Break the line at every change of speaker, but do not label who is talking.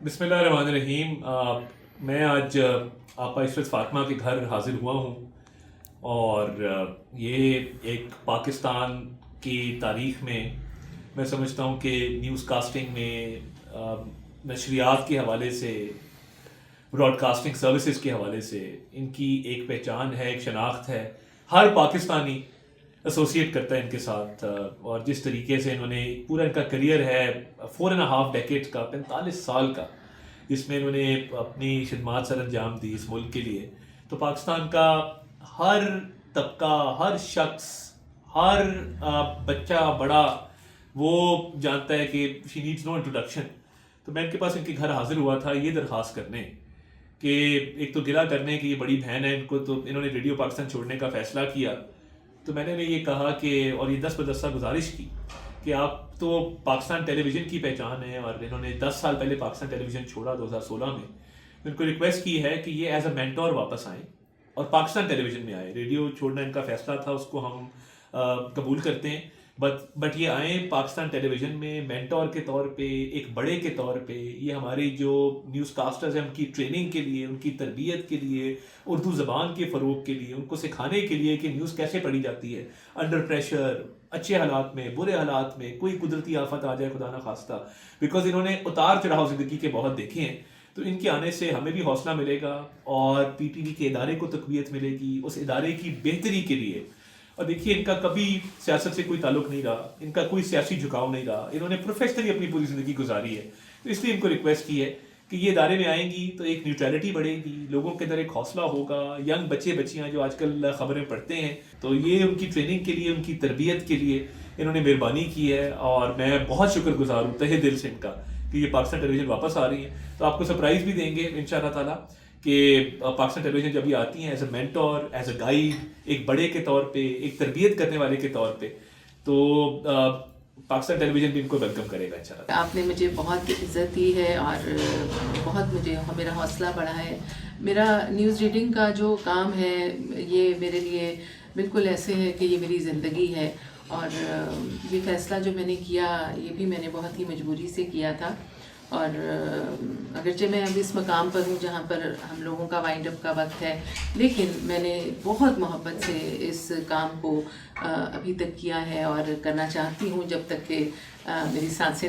बिस्मिल्लाहिर्रहमानिर्रहीम। मैं आज आपा इशरत फातिमा के घर हाज़िर हुआ हूँ और ये एक पाकिस्तान की तारीख़ में मैं समझता हूँ कि न्यूज़ कास्टिंग में नशरियात के हवाले से, ब्रॉडकास्टिंग सर्विसेज के हवाले से इनकी एक पहचान है, एक शनाख्त है। हर पाकिस्तानी एसोसिएट करता है इनके साथ और जिस तरीके से इन्होंने पूरा इनका करियर है 4.5 डेकेड्स का, 45 साल का, जिसमें इन्होंने अपनी खिदमत सर अंजाम दी इस मुल्क के लिए। तो पाकिस्तान का हर तबका, हर शख्स, हर बच्चा बड़ा वो जानता है कि शी नीड्स नो इंट्रोडक्शन। तो मैं इनके पास इनके घर हाजिर हुआ था ये दरख्वास्त करने कि एक तो गिला करने की ये बड़ी बहन है इनको, तो इन्होंने रेडियो पाकिस्तान छोड़ने का फ़ैसला किया। तो मैंने इन्हें ये कहा कि, और ये 10 बदस्ता गुजारिश की कि आप तो पाकिस्तान टेलीविज़न की पहचान है और इन्होंने 10 साल पहले पाकिस्तान टेलीविज़न छोड़ा 2016 में। इनको रिक्वेस्ट की है कि ये एज अ मेंटोर वापस आएँ और पाकिस्तान टेलीविज़न में आए। रेडियो छोड़ना इनका फ़ैसला था, उसको हम कबूल करते हैं, बट ये आए पाकिस्तान टेलीविज़न में मेंटोर के तौर पे, एक बड़े के तौर पे। ये हमारी जो न्यूज़ कास्टर्स हैं उनकी ट्रेनिंग के लिए, उनकी तरबियत के लिए, उर्दू ज़बान के फ़रोग के लिए, उनको सिखाने के लिए कि न्यूज़ कैसे पढ़ी जाती है अंडर प्रेशर, अच्छे हालात में, बुरे हालात में, कोई कुदरती आफत आ जाए खुदा ना खास्ता। बिकॉज इन्होंने उतार चढ़ाव ज़िंदगी के बहुत देखे हैं। तो इनके आने से हमें भी हौसला मिलेगा और पीटीवी के इदारे को तक़वियत मिलेगी उस इदारे की बेहतरी के लिए। और देखिए, इनका कभी सियासत से कोई ताल्लुक नहीं रहा, इनका कोई सियासी झुकाव नहीं रहा, इन्होंने प्रोफेशनली अपनी पूरी ज़िंदगी गुजारी है। तो इसलिए इनको रिक्वेस्ट की है कि ये इदारे में आएंगी तो एक न्यूट्रलिटी बढ़ेगी, लोगों के अंदर एक हौसला होगा। यंग बच्चे बच्चियाँ जो आजकल ख़बरें पढ़ते हैं, तो ये उनकी ट्रेनिंग के लिए, उनकी तरबियत के लिए इन्होंने मेहरबानी की है और मैं बहुत शुक्रगुजार हूँ तहे दिल से इनका कि ये पाकिस्तान टेलीविज़न वापस आ रही हैं। तो आपको सरप्राइज़ भी देंगे इंशाअल्लाह ताला कि पाकिस्तान टेलीविज़न जब ये आती हैं as a mentor, as a guide, एक बड़े के तौर पे, एक तरबियत करने वाले के तौर पे, तो पाकिस्तान टेलीविज़न भी इनको वेलकम करेगा इंशाअल्लाह।
आपने मुझे बहुत इज़्ज़त दी है और बहुत मेरा हौसला बढ़ा है। मेरा न्यूज़ रीडिंग का जो काम है ये मेरे लिए बिल्कुल ऐसे है कि ये मेरी ज़िंदगी है और ये फ़ैसला जो मैंने किया ये भी मैंने बहुत ही मजबूरी से किया था। और अगरचे मैं अब इस मकाम पर हूँ जहाँ पर हम लोगों का वाइंड अप का वक्त है, लेकिन मैंने बहुत मोहब्बत से इस काम को अभी तक किया है और करना चाहती हूँ जब तक कि मेरी सांसें